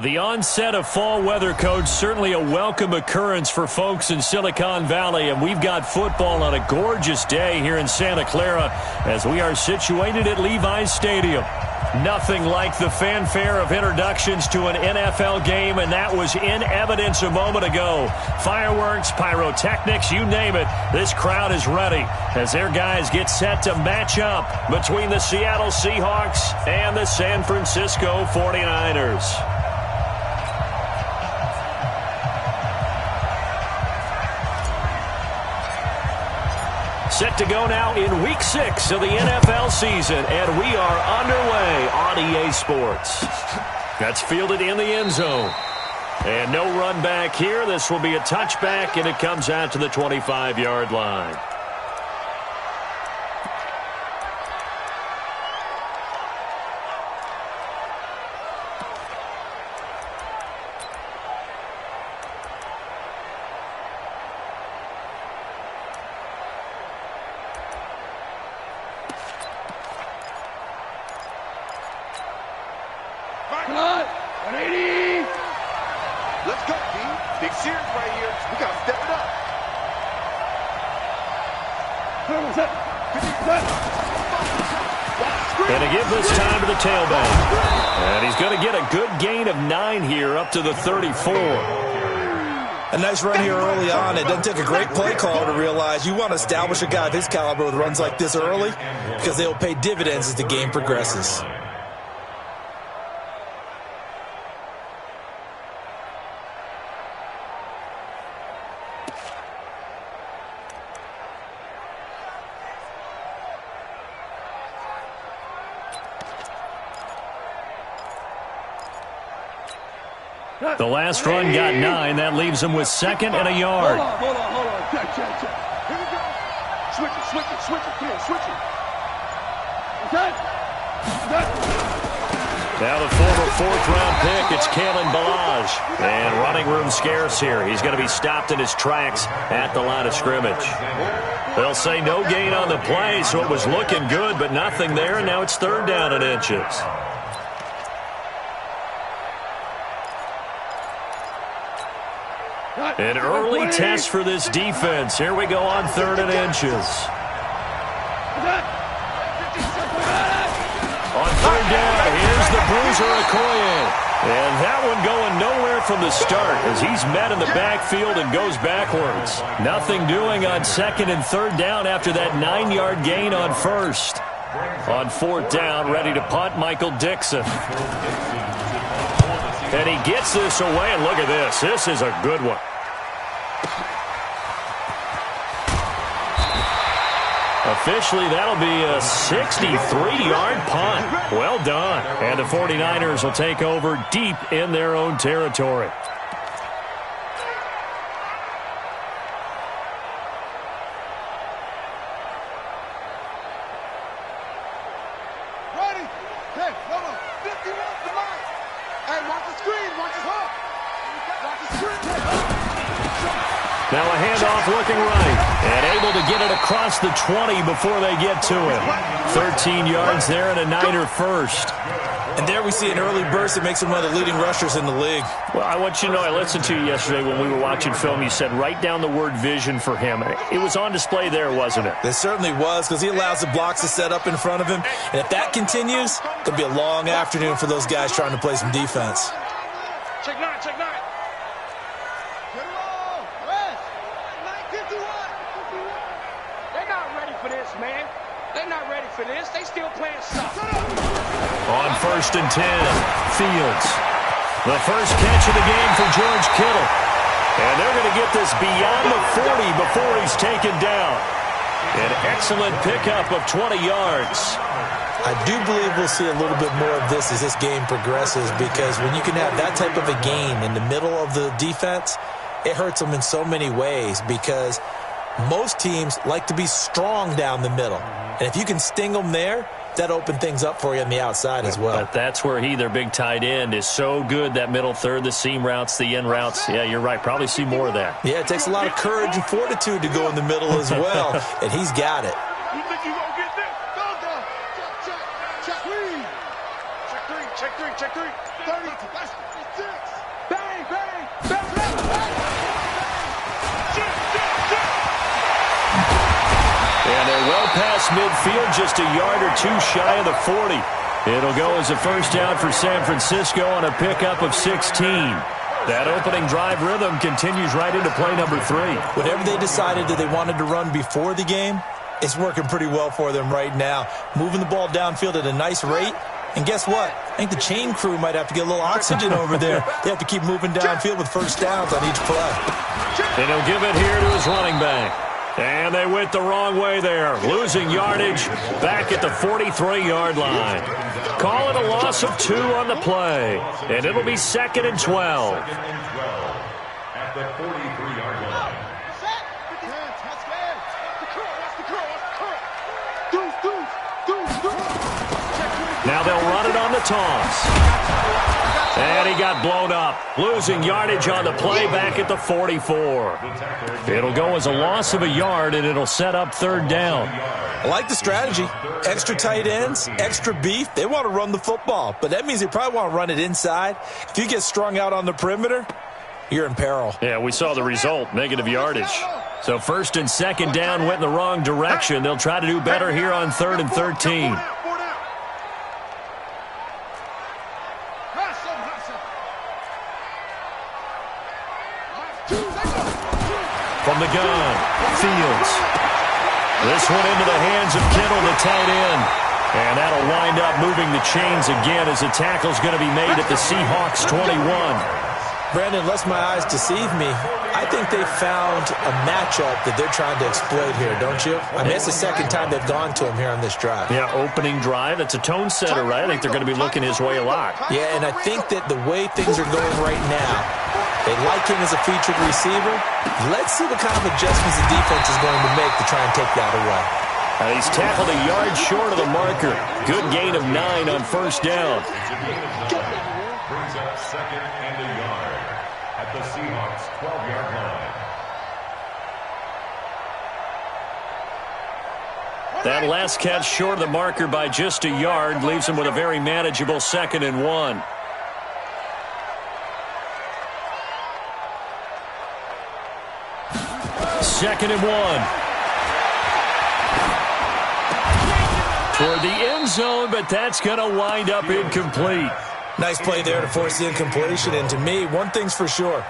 The onset of fall weather, Coach, certainly a welcome occurrence for folks in Silicon Valley, and we've got football on a gorgeous day here in Santa Clara as we are situated at Levi's Stadium. Nothing like the fanfare of introductions to an NFL game, and that was in evidence a moment ago. Fireworks, pyrotechnics, you name it, this crowd is ready as their guys get set to match up between the Seattle Seahawks and the San Francisco 49ers. Set to go now in Week 6 of the NFL season, and we are underway on EA Sports. That's fielded in the end zone. And no run back here. This will be a touchback, and it comes out to the 25-yard line. And to give this time to the tailback. And he's going to get a good gain of 9 here up to the 34. A nice run here early on. It doesn't take a great play call to realize you want to establish a guy of his caliber with runs like this early because they will pay dividends as the game progresses. The last run got 9. That leaves him with 2nd and a yard. Hold on. Check. Here we go. Switch it. Come on, switch it. Okay. Now the former 4th-round pick, it's Kalen Ballage. And running room scarce here. He's going to be stopped in his tracks at the line of scrimmage. They'll say no gain on the play, so it was looking good, but nothing there, and now it's 3rd down and inches. An early test for this defense. Here we go on 3rd and inches. On 3rd down, here's the bruiser Okoye. And that one going nowhere from the start as he's met in the backfield and goes backwards. Nothing doing on 2nd and 3rd down after that 9-yard gain on 1st. On 4th down, ready to punt, Michael Dixon. And he gets this away, and look at this. This is a good one. Officially, that'll be a 63-yard punt. Well done. And the 49ers will take over deep in their own territory. Ready? Hey, hold on. 51 to line. Hey, watch the screen. Watch the hook. Watch the screen. Now a handoff looking right. And able to get it across the 20 before they get to him. 13 yards there and a Niner first. And there we see an early burst that makes him one of the leading rushers in the league. Well, I want you to know, I listened to you yesterday when we were watching film. You said write down the word vision for him. It was on display there, wasn't it? It certainly was, because he allows the blocks to set up in front of him. And if that continues, it'll be a long afternoon for those guys trying to play some defense. Check 9. They're not ready for this, man. They're not ready for this. They still playing soccer. On 1st and 10, Fields. The first catch of the game for George Kittle. And they're going to get this beyond the 40 before he's taken down. An excellent pickup of 20 yards. I do believe we'll see a little bit more of this as this game progresses, because when you can have that type of a gain in the middle of the defense, it hurts them in so many ways, because Most teams like to be strong down the middle. And if you can sting them there, that opens things up for you on the outside as well. But that's where their big tight end, is so good, that middle third, the seam routes, the in routes. Yeah, you're right. Probably see more of that. Yeah, it takes a lot of courage and fortitude to go in the middle as well, and he's got it. You think you gonna get this? Go. Check three. Check three. 30. That's 6. Bang. And they're well past midfield, just a yard or two shy of the 40. It'll go as a first down for San Francisco on a pickup of 16. That opening drive rhythm continues right into play number 3. Whatever they decided that they wanted to run before the game, it's working pretty well for them right now. Moving the ball downfield at a nice rate. And guess what? I think the chain crew might have to get a little oxygen over there. They have to keep moving downfield with first downs on each play. And he'll give it here to his running back. And they went the wrong way there, losing yardage back at the 43-yard line. Call it a loss of 2 on the play, and it'll be 2nd and 12. At the 43-yard line. Now they'll run it on the toss. And he got blown up, losing yardage on the play back at the 44. It'll go as a loss of a yard, and it'll set up 3rd down. I like the strategy. Extra tight ends, extra beef. They want to run the football, but that means they probably want to run it inside. If you get strung out on the perimeter, you're in peril. Yeah, we saw the result, negative yardage. So 1st and 2nd down went in the wrong direction. They'll try to do better here on 3rd and 13. From the gun, Fields. This one into the hands of Kittle, the tight end. And that'll wind up moving the chains again as the tackle's going to be made at the Seahawks 21. Brandon, lest my eyes deceive me, I think they found a matchup that they're trying to exploit here, don't you? I mean, it's the 2nd time they've gone to him here on this drive. Yeah, opening drive. It's a tone setter, right? I think they're going to be looking his way a lot. Yeah, and I think that the way things are going right now, they like him as a featured receiver. Let's see what kind of adjustments the defense is going to make to try and take that away. He's tackled a yard short of the marker. Good gain of 9 on 1st down. Brings up 2nd and a yard at the Seahawks 12-yard line. That last catch short of the marker by just a yard leaves him with a very manageable 2nd and 1. Second and 1. Toward the end zone, but that's going to wind up incomplete. Nice play there to force the incompletion. And to me, one thing's for sure.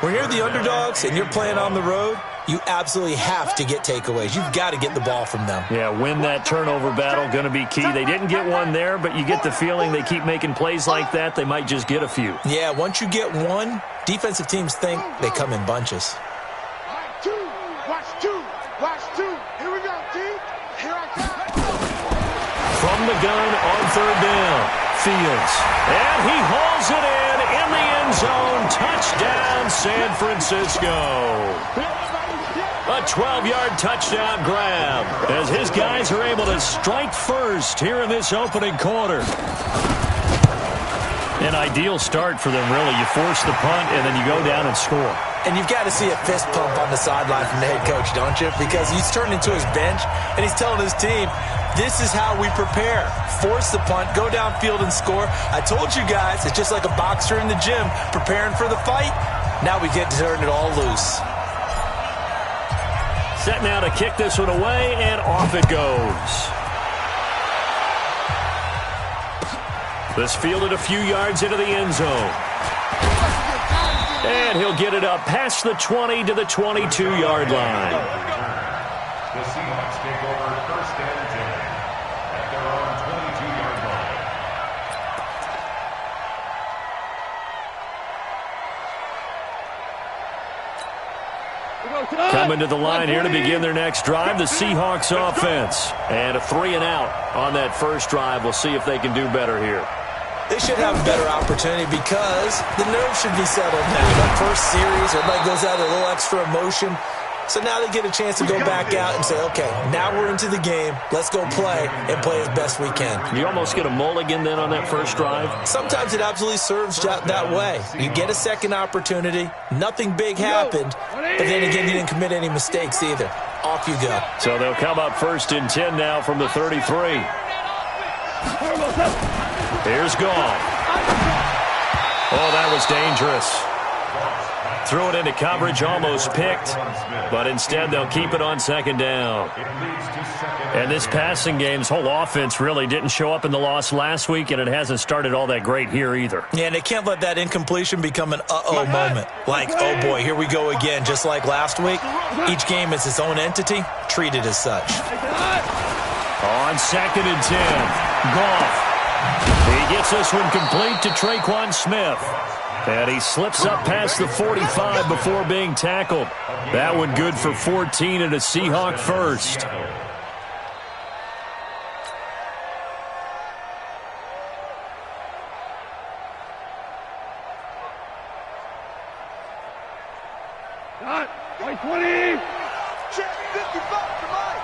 When you're the underdogs and you're playing on the road, you absolutely have to get takeaways. You've got to get the ball from them. Yeah, win that turnover battle, going to be key. They didn't get one there, but you get the feeling they keep making plays like that, they might just get a few. Yeah, once you get one, defensive teams think they come in bunches. Watch two. Here we go, team. Here I come. From the gun on 3rd down, Fields. And he hauls it in the end zone. Touchdown, San Francisco. A 12-yard touchdown grab as his guys are able to strike first here in this opening quarter. An ideal start for them, really. You force the punt, and then you go down and score. And you've got to see a fist pump on the sideline from the head coach, don't you? Because he's turned into his bench, and he's telling his team, this is how we prepare. Force the punt, go downfield and score. I told you guys, it's just like a boxer in the gym preparing for the fight. Now we get to turn it all loose. Set now to kick this one away, and off it goes. This fielded a few yards into the end zone. And he'll get it up past the 20 to the 22-yard line. The Seahawks take over 1st and 10 at their own 22-yard line. Coming to the line here to begin their next drive, the Seahawks offense. And a 3-and-out on that first drive. We'll see if they can do better here. They should have a better opportunity because the nerves should be settled now. That first series, everybody goes out a little extra emotion. So now they get a chance to go back out and say, okay, now we're into the game. Let's go play and play as best we can. You almost get a mulligan then on that first drive? Sometimes it absolutely serves that way. You get a second opportunity. Nothing big happened. But then again, you didn't commit any mistakes either. Off you go. So they'll come up 1st and 10 now from the 33. Here's Goff. Oh, that was dangerous. Threw it into coverage, almost picked, but instead they'll keep it on 2nd down. And this passing game's whole offense really didn't show up in the loss last week, and it hasn't started all that great here either. Yeah, and they can't let that incompletion become an uh-oh moment. Like, oh boy, here we go again, just like last week. Each game is its own entity, treated as such. On 2nd and 10, Goff. He gets this one complete to Traquan Smith. And he slips up past the 45 before being tackled. That one good for 14 and a Seahawk first. Got 20. Check 55 to Mike.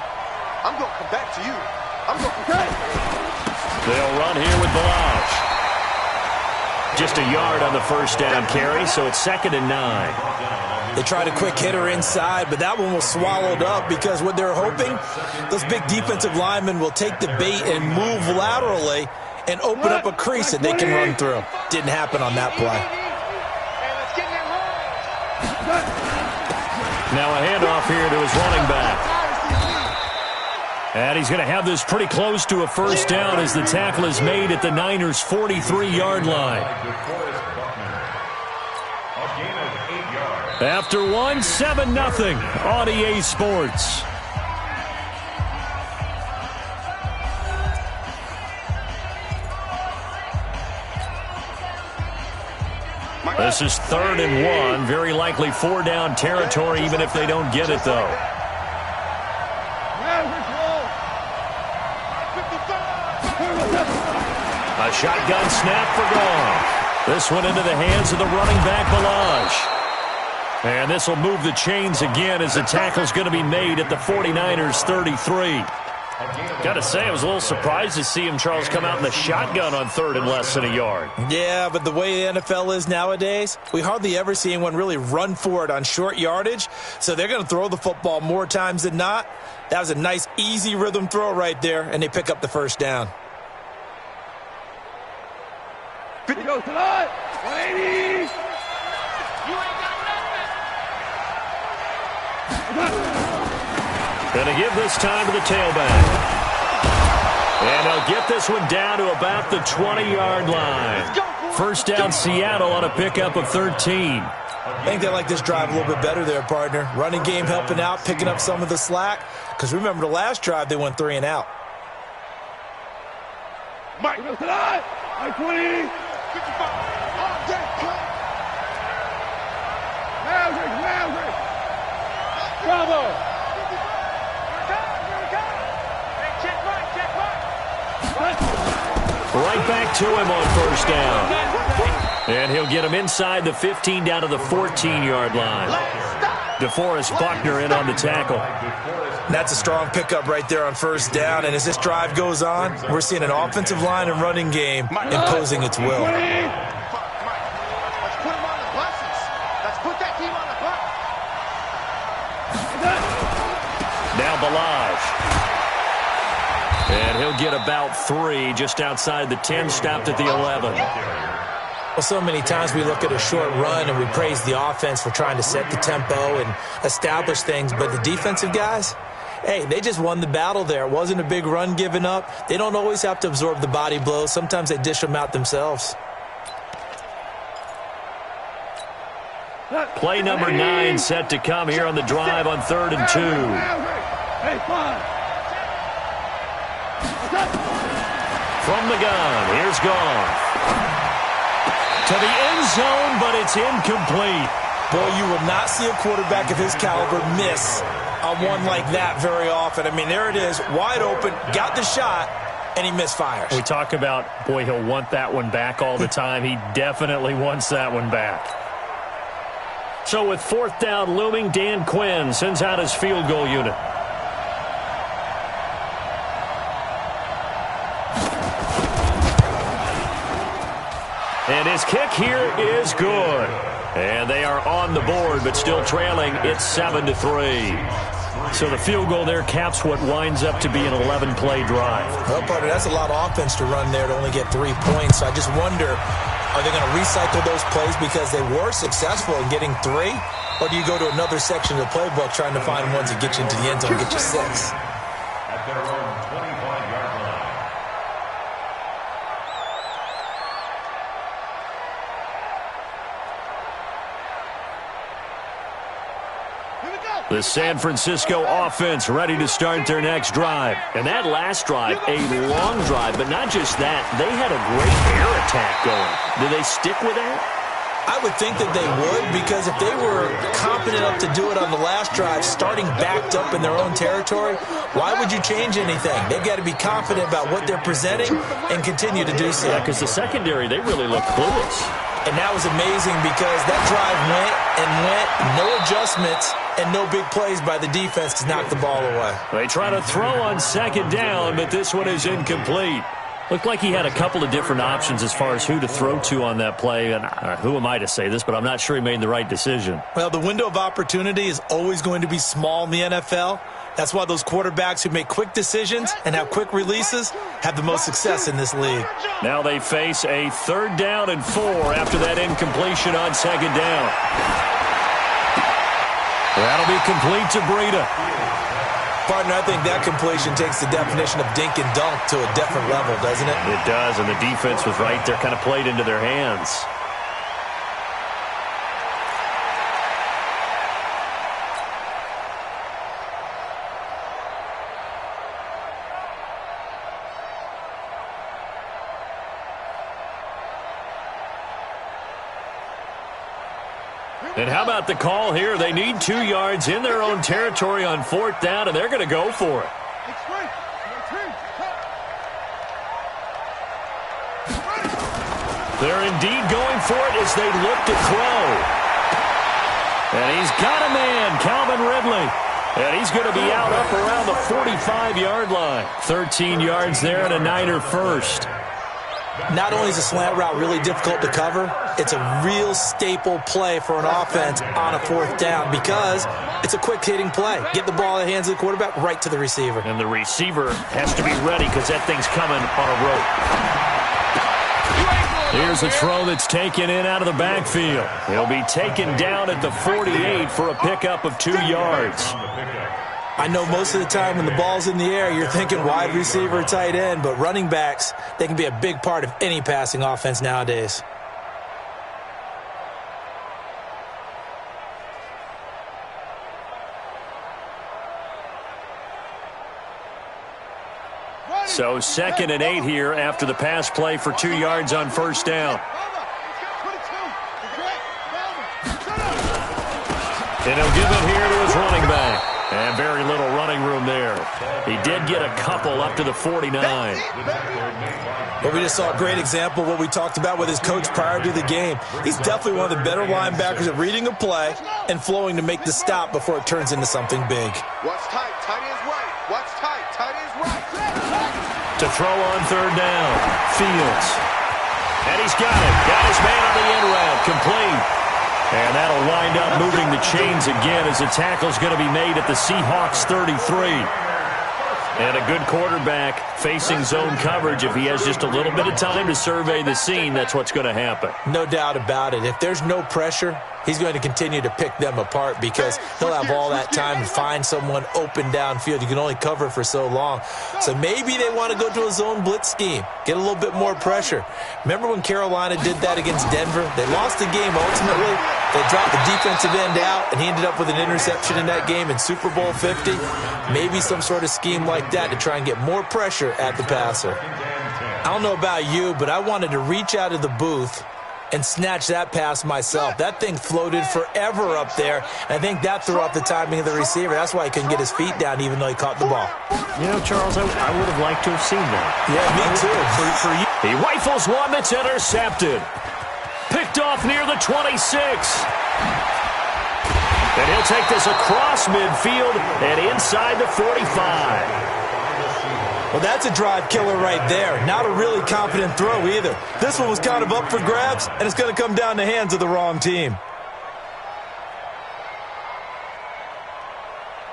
I'm going to come back to you. I'm going to come back. They'll run here with Balazs. Just a yard on the first down carry, so it's 2nd and 9. They tried a quick hitter inside, but that one was swallowed up because what they're hoping, those big defensive linemen will take the bait and move laterally and open up a crease that they can run through. Didn't happen on that play. Now a handoff here to his running back. And he's going to have this pretty close to a first down as the tackle is made at the Niners' 43-yard line. After one, 7-0 on EA Sports. This is 3rd and 1. Very likely 4-down territory, even if they don't get it, though. A shotgun snap for Goff. This one into the hands of the running back, Balazs. And this will move the chains again as the tackle's going to be made at the 49ers' 33. Got to say, I was a little surprised to see him, Charles, come out in the shotgun on 3rd and less than a yard. Yeah, but the way the NFL is nowadays, we hardly ever see anyone really run for it on short yardage. So they're going to throw the football more times than not. That was a nice, easy rhythm throw right there, and they pick up the first down. 50 goes to that. 180. Going to give this time to the tailback. And they'll get this one down to about the 20-yard line. First down, Seattle on a pickup of 13. I think they like this drive a little bit better there, partner. Running game helping out, picking up some of the slack. Because remember the last drive, they went 3 and out. Mike goes to that. 20. 55. Maverick. Bravo. Right back to him on first down. And he'll get him inside the 15 down to the 14-yard line. DeForest Buckner in on the tackle. That's a strong pickup right there on first down. And as this drive goes on, we're seeing an offensive line and running game imposing its will. Let's put him on the buses. Let's put that team on the bus. Now Balazs. And he'll get about 3 just outside the 10, stopped at the 11. Well, so many times we look at a short run and we praise the offense for trying to set the tempo and establish things. But the defensive guys, hey, they just won the battle there. It wasn't a big run given up. They don't always have to absorb the body blows. Sometimes they dish them out themselves. Play number 9 set to come here on the drive on 3rd and 2. Hey, fine. From the gun, here's Goff. To the end zone, but it's incomplete. Boy, you will not see a quarterback of his caliber miss on one like that very often. I mean, there it is, wide open, got the shot, and he misfires. We talk about, boy, he'll want that one back all the time. He definitely wants that one back. So with 4th down looming, Dan Quinn sends out his field goal unit. And his kick here is good. And they are on the board, but still trailing. It's 7-3. So the field goal there caps what winds up to be an 11-play drive. Well, partner, that's a lot of offense to run there to only get 3 points. So I just wonder, are they going to recycle those plays because they were successful in getting 3? Or do you go to another section of the playbook trying to find ones that get you into the end zone and get you 6? At their own 25-yard line. The San Francisco offense ready to start their next drive. And that last drive, a long drive, but not just that. They had a great air attack going. Do they stick with that? I would think that they would, because if they were confident enough to do it on the last drive, starting backed up in their own territory, why would you change anything? They've got to be confident about what they're presenting and continue to do so. Yeah, because the secondary, they really look clueless. And that was amazing because that drive went and went, no adjustments, and no big plays by the defense to knock the ball away. They try to throw on 2nd down, but this one is incomplete. Looked like he had a couple of different options as far as who to throw to on that play. And who am I to say this, but I'm not sure he made the right decision. Well, the window of opportunity is always going to be small in the NFL. That's why those quarterbacks who make quick decisions and have quick releases have the most success in this league. Now they face a 3rd down and 4 after that incompletion on 2nd down. That'll be complete to Breida. Partner, I think that completion takes the definition of dink and dunk to a different level, doesn't it? It does, and the defense was right there, kind of played into their hands. And how about the call here? They need 2 yards in their own territory on 4th down, and they're going to go for it. They're indeed going for it as they look to throw. And he's got a man, Calvin Ridley. And he's going to be out up around the 45-yard line. 13 yards there and a Niner first. Not only is a slant route really difficult to cover, it's a real staple play for an offense on a 4th down because it's a quick-hitting play. Get the ball in the hands of the quarterback right to the receiver. And the receiver has to be ready because that thing's coming on a rope. Here's a throw that's taken in out of the backfield. He'll be taken down at the 48 for a pickup of 2 yards. I know most of the time when the ball's in the air, you're thinking wide receiver, tight end, but running backs, they can be a big part of any passing offense nowadays. So 2nd and 8 here after the pass play for 2 yards on 1st down. And he'll give it here to his running back. And very little running room there. He did get a couple up to the 49. But we just saw a great example of what we talked about with his coach prior to the game. He's definitely one of the better linebackers at reading a play and flowing to make the stop before it turns into something big. Watch tight, tight is right. Watch tight, tight is right. To throw on 3rd down, Fields. And he's got it. Got his man on the end route, complete. And that'll wind up moving the chains again as the tackle's going to be made at the Seahawks 33. And a good quarterback facing zone coverage. If he has just a little bit of time to survey the scene, that's what's going to happen. No doubt about it. If there's no pressure, he's going to continue to pick them apart because he'll have all that time to find someone open downfield. You can only cover for so long. So maybe they want to go to a zone blitz scheme, get a little bit more pressure. Remember when Carolina did that against Denver? They lost the game ultimately. They dropped the defensive end out, and he ended up with an interception in that game in Super Bowl 50. Maybe some sort of scheme like that to try and get more pressure at the passer. I don't know about you, but I wanted to reach out of the booth and snatch that pass myself. That thing floated forever up there. And I think that threw off the timing of the receiver. That's why he couldn't get his feet down even though he caught the ball. You know, Charles, I would have liked to have seen that. Yeah, me too. For you. He rifles one that's intercepted. Picked off near the 26. And he'll take this across midfield and inside the 45. Well, that's a drive killer right there. Not a really confident throw either. This one was kind of up for grabs, and it's going to come down the hands of the wrong team.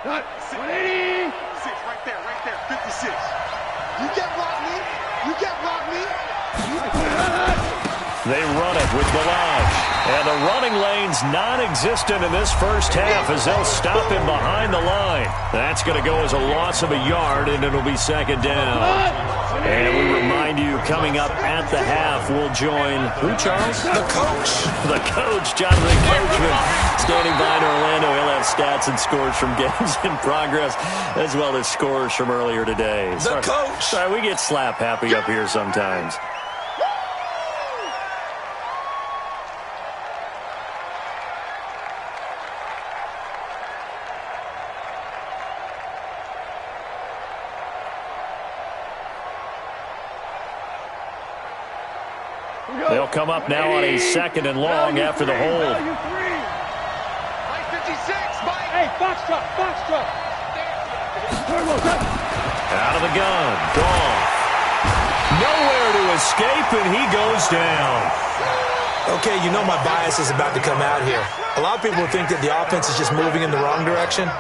Got 180. 6 right there, 56. You get block me. You get block me. They run it with Balaj. And the running lane's non-existent in this first half as they'll stop him behind the line. That's going to go as a loss of a yard, and it'll be second down. And we remind you, coming up at the half, we'll join who, Charles? The coach. The coach, Jonathan Coachman, standing by in Orlando. He'll have stats and scores from games in progress, as well as scores from earlier today. The coach. Sorry, we get slap happy up here sometimes. They'll come up now on a second and long after the hold. Mike 56, Mike. Hey, box truck. Out of the gun. Gone. Nowhere to escape, and he goes down. Okay, you know my bias is about to come out here. A lot of people think that the offense is just moving in the wrong direction.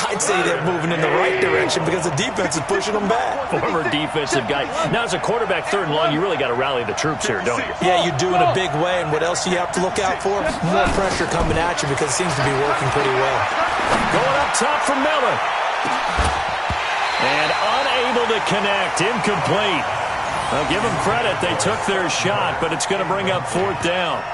I'd say they're moving in the right direction because the defense is pushing them back. Former defensive guy. Now, as a quarterback, third and long, you really got to rally the troops here, don't you? Yeah, you do in a big way. And what else do you have to look out for? More pressure coming at you because it seems to be working pretty well. Going up top for Miller. And unable to connect. Incomplete. Well, give them credit. They took their shot, but it's going to bring up fourth down.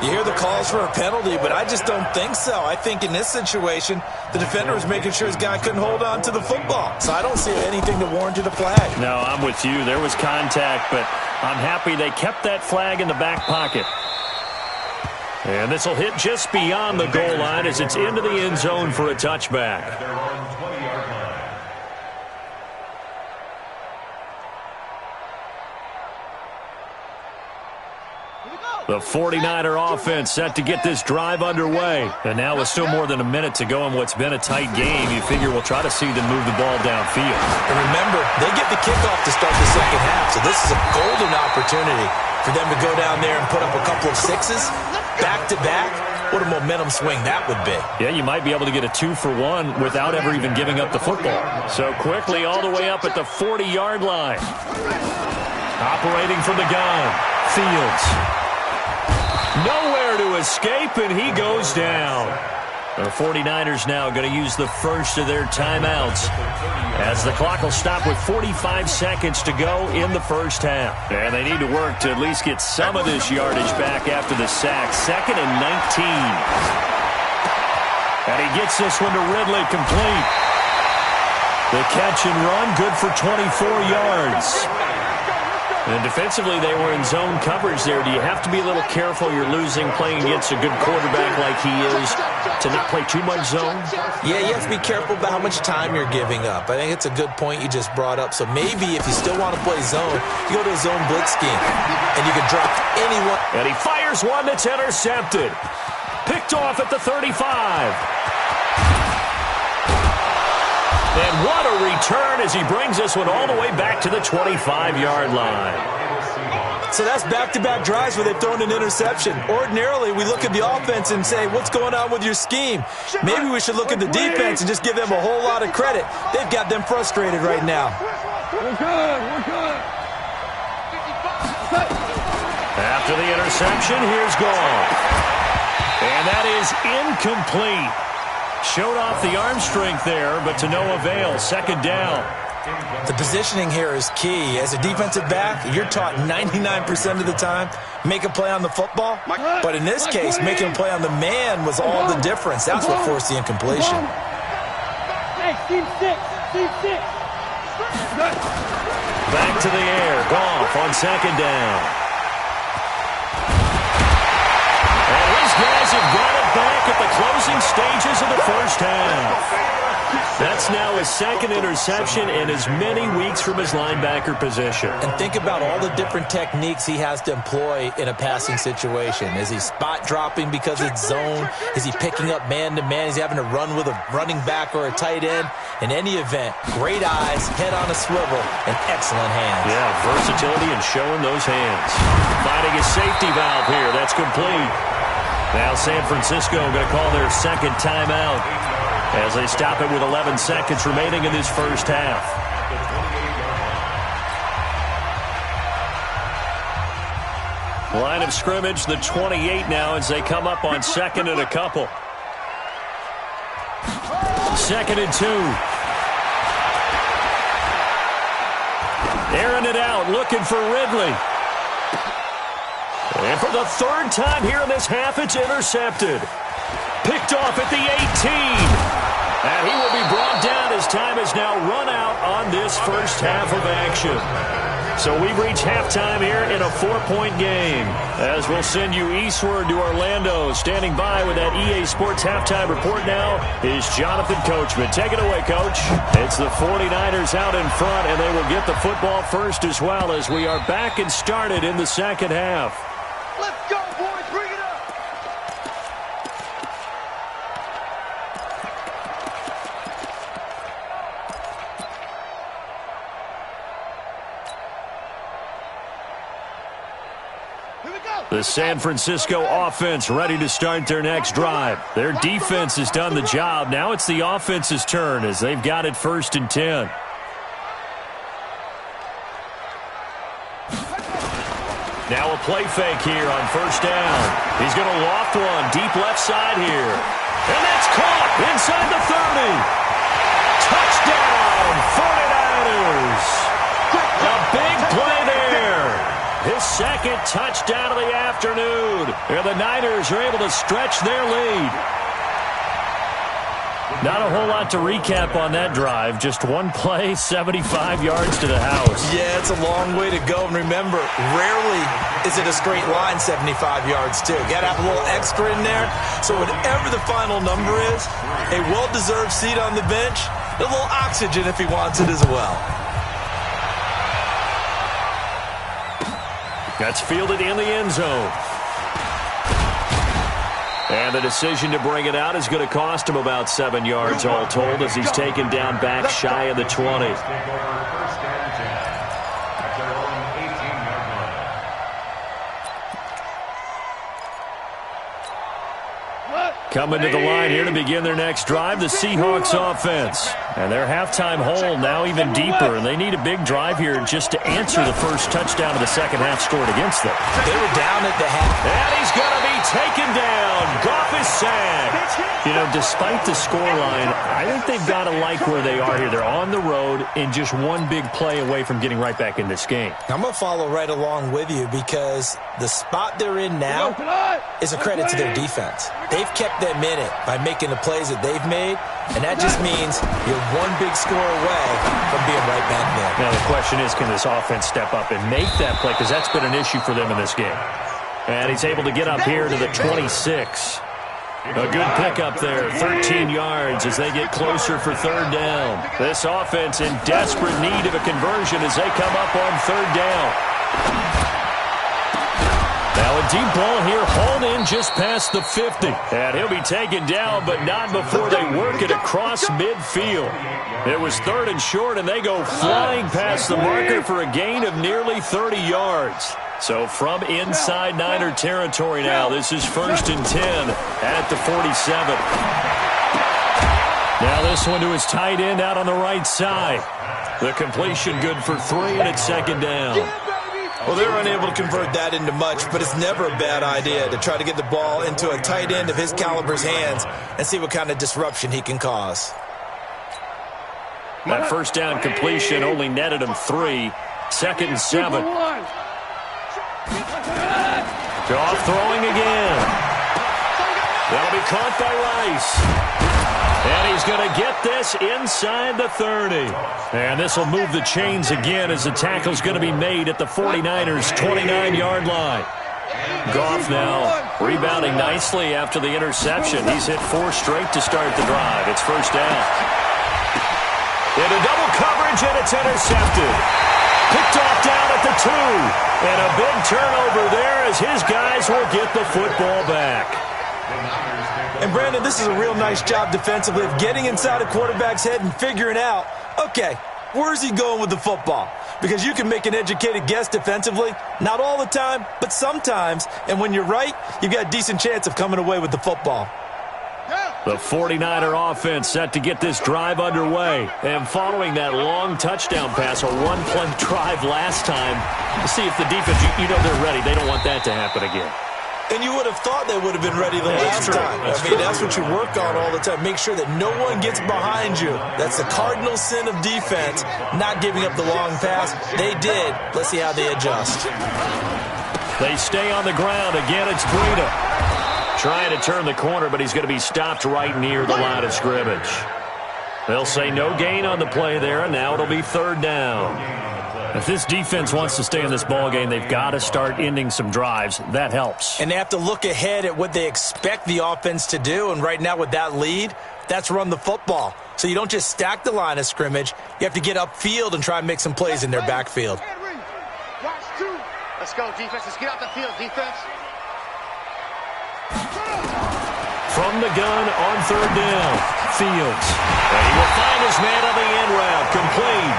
You hear the calls for a penalty, but I just don't think so. I think in this situation, the defender was making sure his guy couldn't hold on to the football. So I don't see anything that warranted a flag. No, I'm with you. There was contact, but I'm happy they kept that flag in the back pocket. And this will hit just beyond the goal line as it's into the end zone for a touchback. The 49er offense set to get this drive underway. And now with still more than a minute to go in what's been a tight game, you figure we'll try to see them move the ball downfield. And remember, they get the kickoff to start the second half, so this is a golden opportunity for them to go down there and put up a couple of sixes, back-to-back. What a momentum swing that would be. Yeah, you might be able to get a 2-for-1 without ever even giving up the football. So quickly all the way up at the 40-yard line. Operating from the gun, Fields. Nowhere to escape, and he goes down. The 49ers now going to use the first of their timeouts as the clock will stop with 45 seconds to go in the first half. And they need to work to at least get some of this yardage back after the sack. 2nd and 19. And he gets this one to Ridley, complete. The catch and run, good for 24 yards. And defensively, they were in zone coverage there. Do you have to be a little careful? You're losing playing against a good quarterback like he is to not play too much zone? Yeah, you have to be careful about how much time you're giving up. I think it's a good point you just brought up. So maybe if you still want to play zone, you go to a zone blitz scheme, and you can drop anyone. And he fires one that's intercepted. Picked off at the 35. And what a return as he brings this one all the way back to the 25-yard line. So that's back-to-back drives where they've thrown an interception. Ordinarily, we look at the offense and say, what's going on with your scheme? Maybe we should look at the defense and just give them a whole lot of credit. They've got them frustrated right now. We're good. After the interception, here's Gall. And that is incomplete. Showed off the arm strength there, but to no avail. 2nd down. The positioning here is key. As a defensive back, you're taught 99% of the time, make a play on the football. But in this case, making a play on the man was all the difference. That's what forced the incompletion. Hey, team 6. Back to the air. Goff on 2nd down. And his guys have got it back at the closing stages of the first half. That's now his second interception in as many weeks from his linebacker position. And think about all the different techniques he has to employ in a passing situation. Is he spot dropping because it's zone? Is he picking up man-to-man? Is he having to run with a running back or a tight end? In any event, great eyes, head on a swivel, and excellent hands. Yeah, versatility and showing those hands. Finding his safety valve here. That's complete. Now San Francisco going to call their second timeout as they stop it with 11 seconds remaining in this first half. Line of scrimmage, the 28 now as they come up on second and a couple. 2nd and 2. Airing it out, looking for Ridley. And for the third time here in this half, it's intercepted. Picked off at the 18. And he will be brought down as time is now run out on this first half of action. So we've reached halftime here in a 4-point game. As we'll send you eastward to Orlando. Standing by with that EA Sports halftime report now is Jonathan Coachman. Take it away, Coach. It's the 49ers out in front, and they will get the football first as well as we are back and started in the second half. Let's go, boys. Bring it up. Here we go. The San Francisco offense ready to start their next drive. Their defense has done the job. Now it's the offense's turn as they've got it 1st and 10. Now a play fake here on 1st down. He's going to loft one deep left side here. And that's caught inside the 30. Touchdown, 49ers. A big play there. His second touchdown of the afternoon. And the Niners are able to stretch their lead. Not a whole lot to recap on that drive. Just one play, 75 yards to the house. Yeah, it's a long way to go. And remember, rarely is it a straight line 75 yards, too. Got to have a little extra in there. So whatever the final number is, a well-deserved seat on the bench, a little oxygen if he wants it as well. That's fielded in the end zone. And the decision to bring it out is going to cost him about 7 yards all told as he's taken down back shy of the 20. Coming to the line here to begin their next drive, the Seahawks offense. And their halftime hole now even deeper, and they need a big drive here just to answer the first touchdown of the second half scored against them. They were down at the half. And he's going to be taken down. Goff is sacked. You know, despite the scoreline, I think they've got to like where they are here. They're on the road and just one big play away from getting right back in this game. I'm going to follow right along with you because the spot they're in now is a credit to their defense. They've kept them in it by making the plays that they've made, and that just means you're one big score away from being right back there. Now the question is, can this offense step up and make that play? Because that's been an issue for them in this game. And he's able to get up here to the 26. A good pickup there, 13 yards as they get closer for 3rd down. This offense in desperate need of a conversion as they come up on 3rd down. Now a deep ball here, hauled in just past the 50. And he'll be taken down, but not before they work it across midfield. It was 3rd and short, and they go flying past the marker for a gain of nearly 30 yards. So from inside Niner territory now, this is 1st and 10 at the 47. Now this one to his tight end out on the right side. The completion good for 3, and it's 2nd down. Well, they're unable to convert that into much, but it's never a bad idea to try to get the ball into a tight end of his caliber's hands and see what kind of disruption he can cause. That 1st down completion only netted him 3. 2nd and 7. Goff throwing again. That'll be caught by Rice. And he's going to get this inside the 30. And this will move the chains again as the tackle's going to be made at the 49ers' 29-yard line. Goff now rebounding nicely after the interception. He's hit 4 straight to start the drive. It's 1st down. Into double coverage, and it's intercepted. Picked off down at the 2. And a big turnover there as his guys will get the football back. And, Brandon, this is a real nice job defensively of getting inside a quarterback's head and figuring out, okay, where's he going with the football? Because you can make an educated guess defensively. Not all the time, but sometimes. And when you're right, you've got a decent chance of coming away with the football. The 49er offense set to get this drive underway. And following that long touchdown pass, a one-play drive last time, to see if the defense, you know they're ready. They don't want that to happen again. And you would have thought they would have been ready the last time. That's what you work on all the time. Make sure that no one gets behind you. That's the cardinal sin of defense, not giving up the long pass. They did. Let's see how they adjust. They stay on the ground. Again, it's Breida. Trying to turn the corner, but he's going to be stopped right near the line of scrimmage. They'll say no gain on the play there, and now it'll be 3rd down. If this defense wants to stay in this ballgame, they've got to start ending some drives. That helps. And they have to look ahead at what they expect the offense to do. And right now with that lead, that's run the football. So you don't just stack the line of scrimmage. You have to get upfield and try and make some plays in their backfield. Let's go, defense. Let's get out the field, defense. From the gun on 3rd down, Fields. And he will find his man on the end route, complete.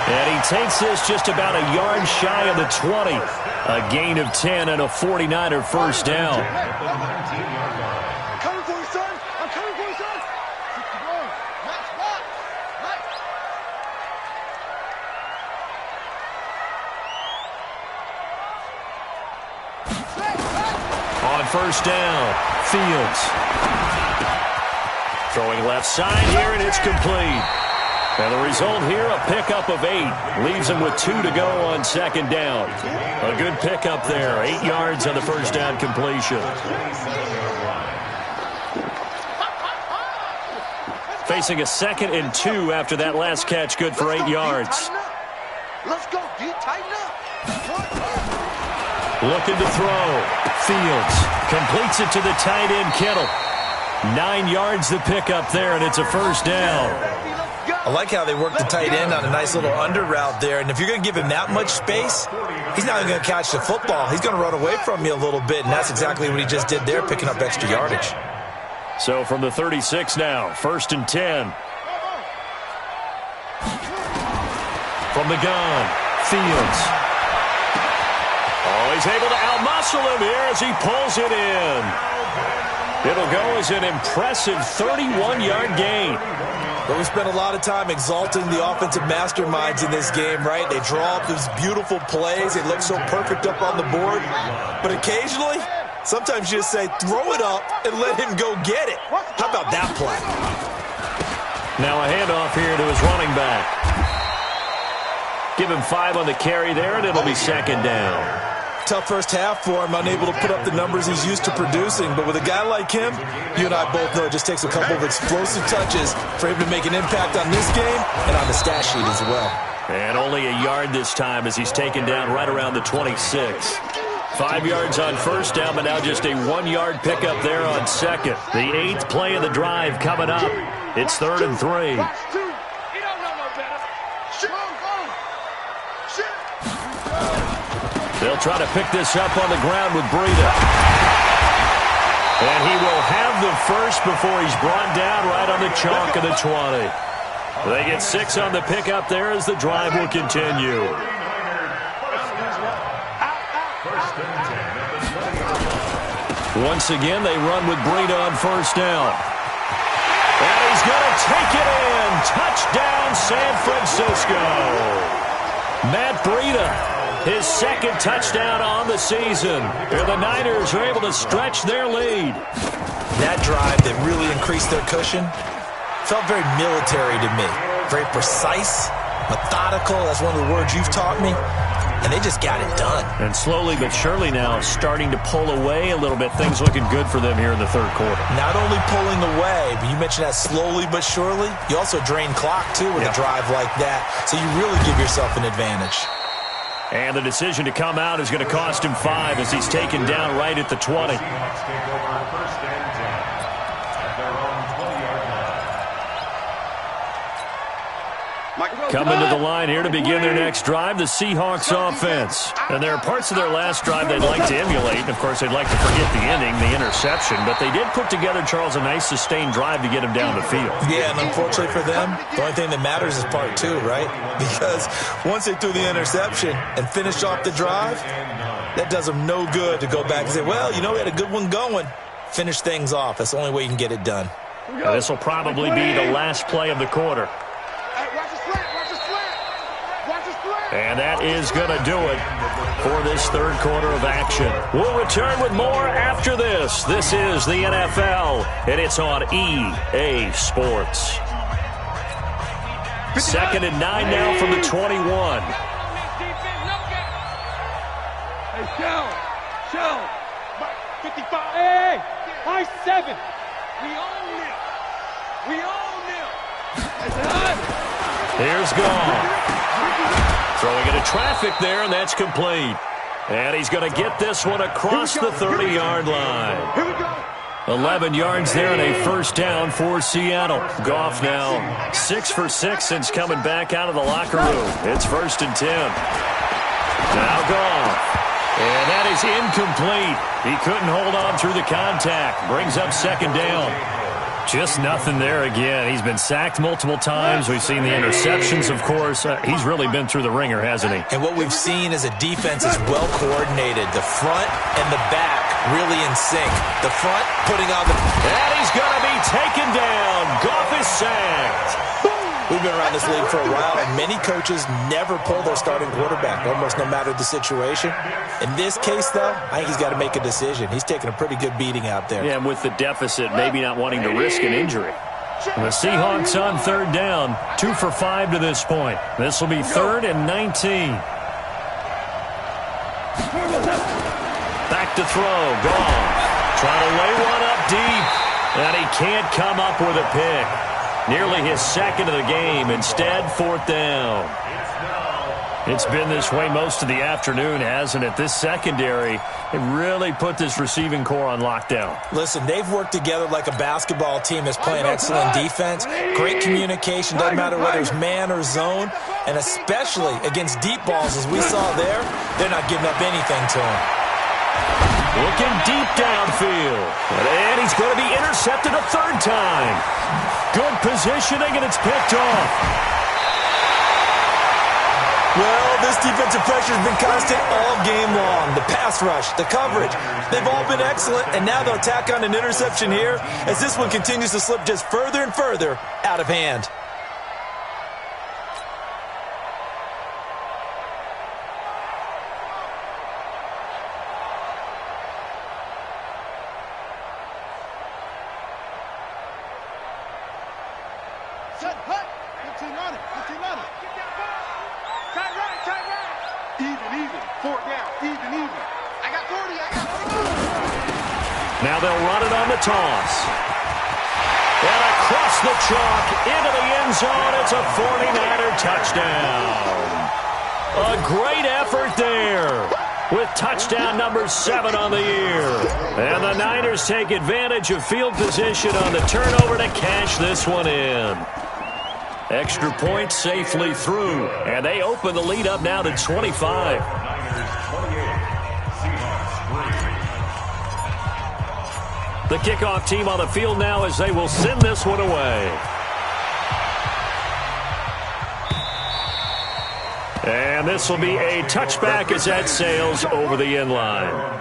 And he takes this just about a yard shy of the 20. A gain of 10 and a 49er first down. I'm coming for you, son. I'm coming for you, son. On 1st down, Fields. Throwing left side here, and it's complete. And the result here, a pickup of 8. Leaves him with 2 to go on 2nd down. A good pickup there. 8 yards on the first down completion. Facing a 2nd and 2 after that last catch. Good for 8 yards. Let's go, D. Tighten up. Looking to throw. Fields completes it to the tight end, Kittle. 9 yards the pickup there, and it's a first down. I like how they work the tight end on a nice little under route there. And if you're going to give him that much space, he's not even going to catch the football. He's going to run away from you a little bit, and that's exactly what he just did there, picking up extra yardage. So from the 36 now, 1st and 10. From the gun, Fields. Oh, he's able to outmuscle him here as he pulls it in. It'll go as an impressive 31-yard gain. But we spent a lot of time exalting the offensive masterminds in this game, right? They draw up these beautiful plays. They look so perfect up on the board. But occasionally, sometimes you just say, throw it up and let him go get it. How about that play? Now a handoff here to his running back. Give him 5 on the carry there, and it'll be 2nd down. Tough first half for him, unable to put up the numbers he's used to producing. But with a guy like him, you and I both know it just takes a couple of explosive touches for him to make an impact on this game and on the stat sheet as well. And only a yard this time as he's taken down right around the 26. 5 yards on first down, but now just a 1-yard pickup there on 2nd. The 8th play of the drive coming up. It's 3rd and 3. They'll try to pick this up on the ground with Breida. And he will have the first before he's brought down right on the chalk of the 20. They get 6 on the pickup there as the drive will continue. Once again, they run with Breida on first down. And he's going to take it in. Touchdown, San Francisco. Matt Breida. His 2nd touchdown on the season. And the Niners are able to stretch their lead. That drive that really increased their cushion felt very military to me. Very precise, methodical. That's one of the words you've taught me. And they just got it done. And slowly but surely now starting to pull away a little bit. Things looking good for them here in the 3rd quarter. Not only pulling away, but you mentioned that slowly but surely. You also drain clock, too, with a drive like that. So you really give yourself an advantage. And the decision to come out is going to cost him 5 as he's taken down right at the 20. Coming to the line here to begin their next drive, the Seahawks offense. And there are parts of their last drive they'd like to emulate. Of course, they'd like to forget the ending, the interception. But they did put together, Charles, a nice sustained drive to get him down the field. Yeah, and unfortunately for them, the only thing that matters is part two, right? Because once they threw the interception and finished off the drive, that does them no good to go back and say, well, you know, we had a good one going. Finish things off. That's the only way you can get it done. Now, this will probably be the last play of the quarter. And that is going to do it for this third quarter of action. We'll return with more after this. This is the NFL, and it's on EA Sports. 2nd and 9 now from the 21. Hey, Shell. 55. Hey, high 7. We own them. Here's Goff. Throwing into traffic there, and that's complete. And he's going to get this one across the 30-yard line. Here we go. 11 yards there and a first down for Seattle. Goff now 6 for 6 since coming back out of the locker room. It's 1st and 10. Now Goff. And that is incomplete. He couldn't hold on through the contact. Brings up 2nd down. Just nothing there again. He's been sacked multiple times. We've seen the interceptions, of course. He's really been through the ringer, hasn't he? And what we've seen is a defense is well coordinated. The front and the back really in sync. The front putting on the... And he's going to be taken down. Goff is sacked. We've been around this league for a while, and many coaches never pull their starting quarterback, almost no matter the situation. In this case, though, I think he's got to make a decision. He's taking a pretty good beating out there. Yeah, and with the deficit, maybe not wanting to risk an injury. And the Seahawks on 3rd down, 2 for 5 to this point. This will be 3rd and 19. Back to throw. Goff trying to lay one up deep, and he can't come up with a pick. Nearly his 2nd of the game. Instead, 4th down. It's been this way most of the afternoon, hasn't it? This secondary, it really put this receiving core on lockdown. Listen, they've worked together like a basketball team that's playing excellent defense. Great communication, doesn't matter whether it's man or zone. And especially against deep balls, as we saw there, they're not giving up anything to him. Looking deep downfield. And he's going to be intercepted a 3rd time. Good positioning, and it's picked off. Well, this defensive pressure has been constant all game long. The pass rush, the coverage, they've all been excellent, and now they'll tack on an interception here as this one continues to slip just further and further out of hand. Now they'll run it on the toss. And across the chalk into the end zone. It's a 49er touchdown. A great effort there with touchdown number 7 on the year. And the Niners take advantage of field position on the turnover to cash this one in. Extra point safely through. And they open the lead up now to 25. The kickoff team on the field now as they will send this one away. And this will be a touchback as that sails over the end line.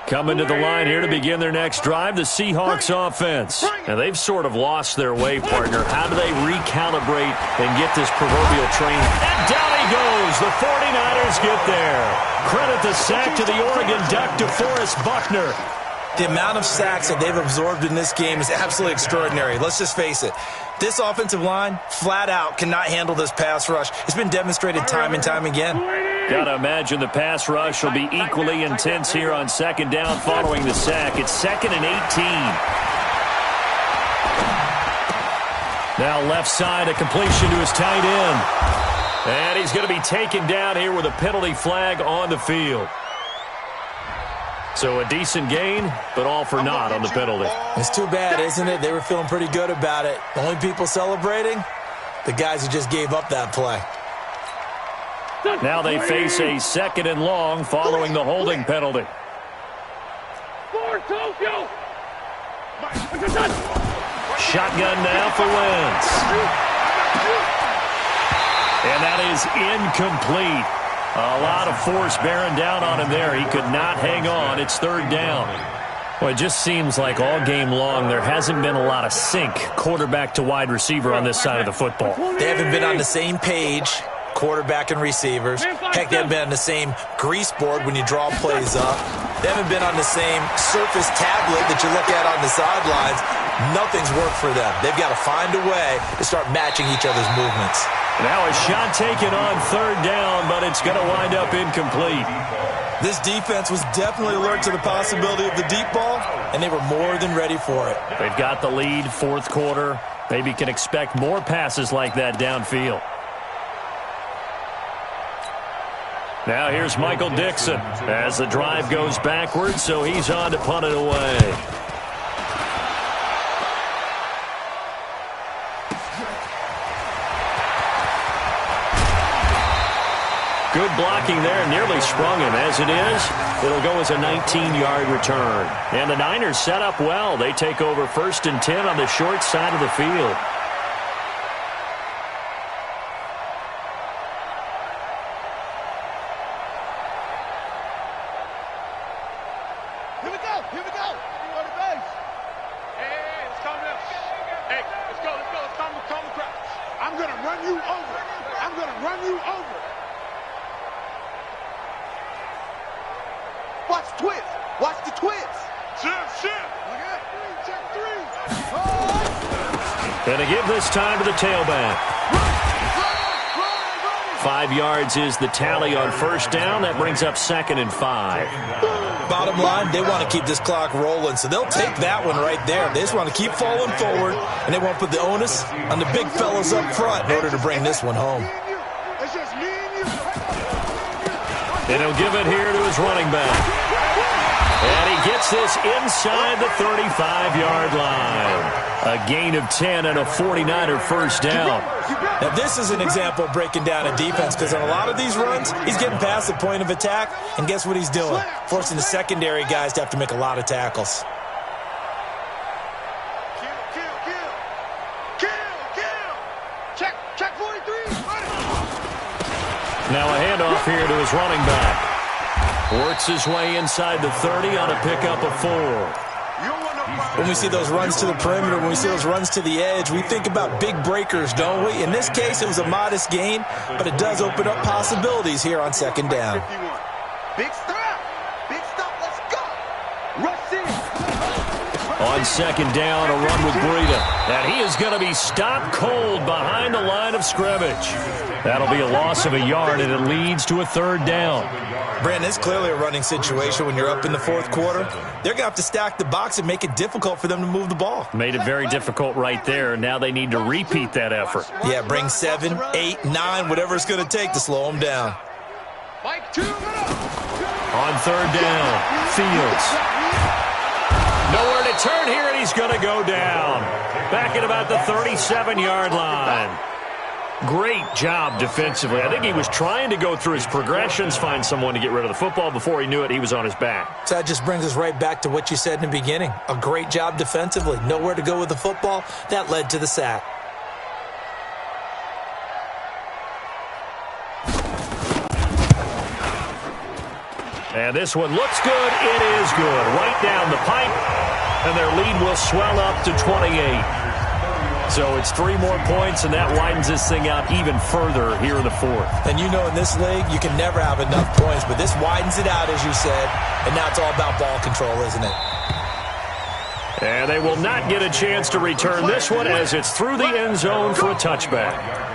Coming to the line here to begin their next drive, the Seahawks offense. And they've sort of lost their way, partner. How do they recalibrate and get this proverbial train? And down he goes. The 49ers get there. Credit the sack to the Oregon Duck, DeForest Buckner. The amount of sacks that they've absorbed in this game is absolutely extraordinary. Let's just face it. This offensive line, flat out, cannot handle this pass rush. It's been demonstrated time and time again. Gotta imagine the pass rush will be equally intense here on second down following the sack. It's 2nd and 18. Now left side, a completion to his tight end. And he's going to be taken down here with a penalty flag on the field. So a decent gain, but all for naught on the penalty. It's too bad, isn't it? They were feeling pretty good about it. The only people celebrating, the guys who just gave up that play. Now they face a 2nd and long following the holding penalty. Shotgun now for Wentz. And that is incomplete. A lot of force bearing down on him there. He could not hang on. It's 3rd down. Well, it just seems like all game long there hasn't been a lot of sync quarterback to wide receiver on this side of the football. They haven't been on the same page, quarterback and receivers. Heck, they haven't been on the same grease board when you draw plays up. They haven't been on the same surface tablet that you look at on the sidelines. Nothing's worked for them. They've got to find a way to start matching each other's movements. Now a shot taken on 3rd down, but it's going to wind up incomplete. This defense was definitely alert to the possibility of the deep ball, and they were more than ready for it. They've got the lead, 4th quarter. Maybe can expect more passes like that downfield. Now here's Michael Dixon as the drive goes backwards, so he's on to punt it away. Good blocking there, nearly sprung him. As it is, it'll go as a 19-yard return. And the Niners set up well. They take over 1st and 10 on the short side of the field. Here we go. Go to base. Hey, it's coming up. Hey, let's go. It's coming crouch. I'm going to run you over. Watch the twist. Shift. Check 3. And to give this time to the tailback. 5 yards is the tally on 1st down. That brings up 2nd and 5. Bottom line, they want to keep this clock rolling, so they'll take that one right there. They just want to keep falling forward, and they won't put the onus on the big fellas up front in order to bring this one home. It's just me and you. And he'll give it here to his running back. And he gets this inside the 35-yard line. A gain of 10 and a 49er 1st down. Now, this is an example of breaking down a defense, because on a lot of these runs, he's getting past the point of attack, and guess what he's doing? Forcing the secondary guys to have to make a lot of tackles. Kill. Check 43. Now a handoff here to his running back. Works his way inside the 30 on a pickup of 4. When we see those runs to the perimeter, when we see those runs to the edge, we think about big breakers, don't we? In this case, it was a modest gain, but it does open up possibilities here on 2nd down. Big stop, let's go. Rush in. On 2nd down, a run with Breida. And he is going to be stopped cold behind the line of scrimmage. That'll be a loss of a yard, and it leads to a 3rd down. Brandon, it's clearly a running situation when you're up in the 4th quarter. They're going to have to stack the box and make it difficult for them to move the ball. Made it very difficult right there. Now they need to repeat that effort. Yeah, bring 7, 8, 9, whatever it's going to take to slow them down. On 3rd down, Fields. Nowhere to turn here, and he's going to go down. Back at about the 37-yard line. Great job defensively. I think he was trying to go through his progressions, find someone to get rid of the football. Before he knew it, he was on his back. So that just brings us right back to what you said in the beginning. A great job defensively. Nowhere to go with the football. That led to the sack. And this one looks good. It is good. Right down the pipe. And their lead will swell up to 28. So it's 3 more points, and that widens this thing out even further here in the 4th. And you know in this league, you can never have enough points, but this widens it out, as you said, and now it's all about ball control, isn't it? And they will not get a chance to return this one as it's through the end zone for a touchback.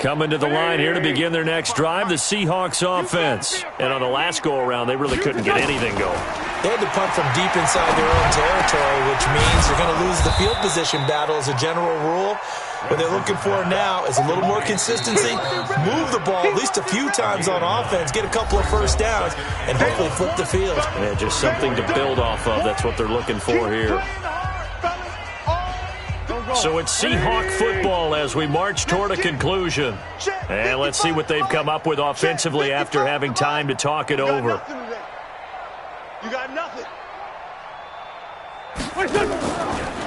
Coming to the line here to begin their next drive, the Seahawks offense. And on the last go-around, they really couldn't get anything going. They had to punt from deep inside their own territory, which means they're going to lose the field position battle as a general rule. What they're looking for now is a little more consistency, move the ball at least a few times on offense, get a couple of first downs, and hopefully flip the field. Yeah, just something to build off of. That's what they're looking for here. So it's Seahawk football as we march toward a conclusion. And let's see what they've come up with offensively after having time to talk it over. You got nothing.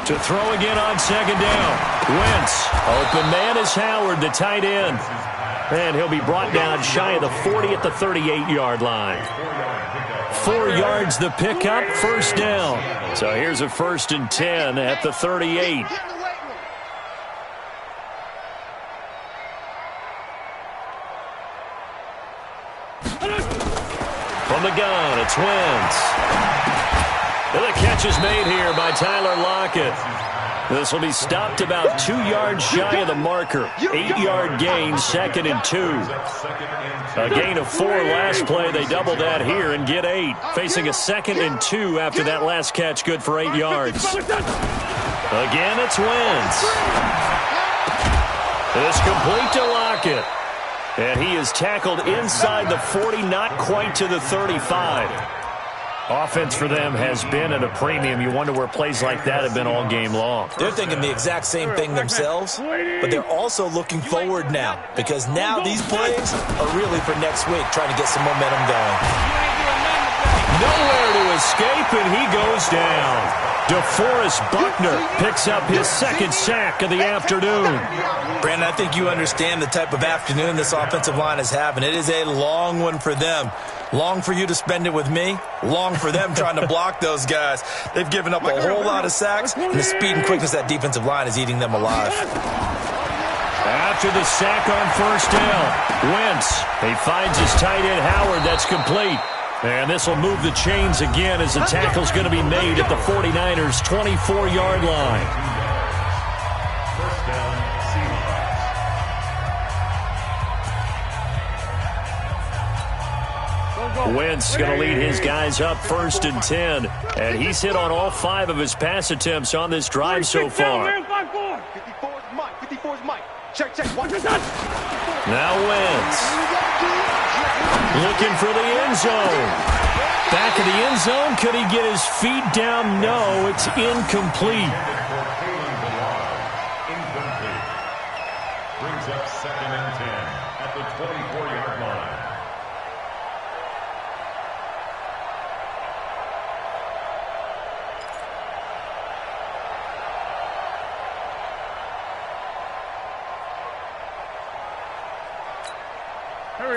To throw again on second down. Wentz. Open man is Howard, the tight end. And he'll be brought down shy of the 40 at the 38-yard line. 4 yards the pickup, first down. So here's a 1st and 10 at the 38. From the gun, it's Wentz. And the catch is made here by Tyler Lockett. This will be stopped about 2 yards shy of the marker. 8-yard gain, 2nd and 2. A gain of 4 last play. They double that here and get 8. Facing a 2nd and 2 after that last catch, good for 8 yards. Again, it's Wentz. It's complete to Lockett. And he is tackled inside the 40, not quite to the 35. Offense for them has been at a premium. You wonder where plays like that have been all game long. They're thinking the exact same thing themselves, but they're also looking forward now because now these plays are really for next week, trying to get some momentum going. Nowhere to escape, and he goes down. DeForest Buckner picks up his 2nd sack of the afternoon. Brandon, I think you understand the type of afternoon this offensive line is having. It is a long one for them. Long for you to spend it with me. Long for them trying to block those guys. They've given up a whole lot of sacks, and the speed and quickness of that defensive line is eating them alive. After the sack on first down, Wentz, he finds his tight end Howard. That's complete. And this will move the chains again as the tackle's going to be made at the 49ers' 24-yard line. First down, Seahawks. Wentz going to lead his guys up 1st and 10. And he's hit on all 5 of his pass attempts on this drive so far. 54's Mike. 54's Mike. Check. Watch this. Now Wentz. Looking for the end zone. Back of the end zone. Could he get his feet down? No, it's incomplete. Incomplete. Brings up 2nd and 10 at the 24-yard line.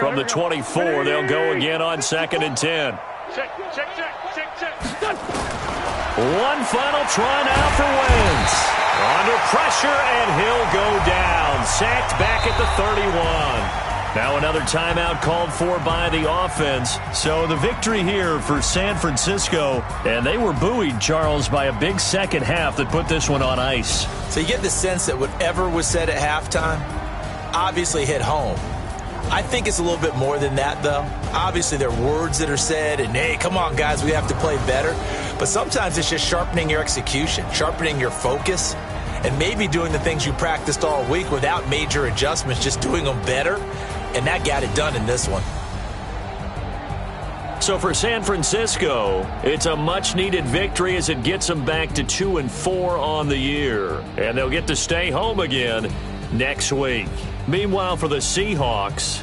From the 24, they'll go again on 2nd and 10. Check. One final try now for Wentz. Under pressure, and he'll go down. Sacked back at the 31. Now another timeout called for by the offense. So the victory here for San Francisco. And they were buoyed, Charles, by a big second half that put this one on ice. So you get the sense that whatever was said at halftime obviously hit home. I think it's a little bit more than that, though. Obviously, there are words that are said, and, hey, come on, guys, we have to play better. But sometimes it's just sharpening your execution, sharpening your focus, and maybe doing the things you practiced all week without major adjustments, just doing them better. And that got it done in this one. So for San Francisco, it's a much-needed victory as it gets them back to 2-4 on the year. And they'll get to stay home again next week. Meanwhile, for the Seahawks,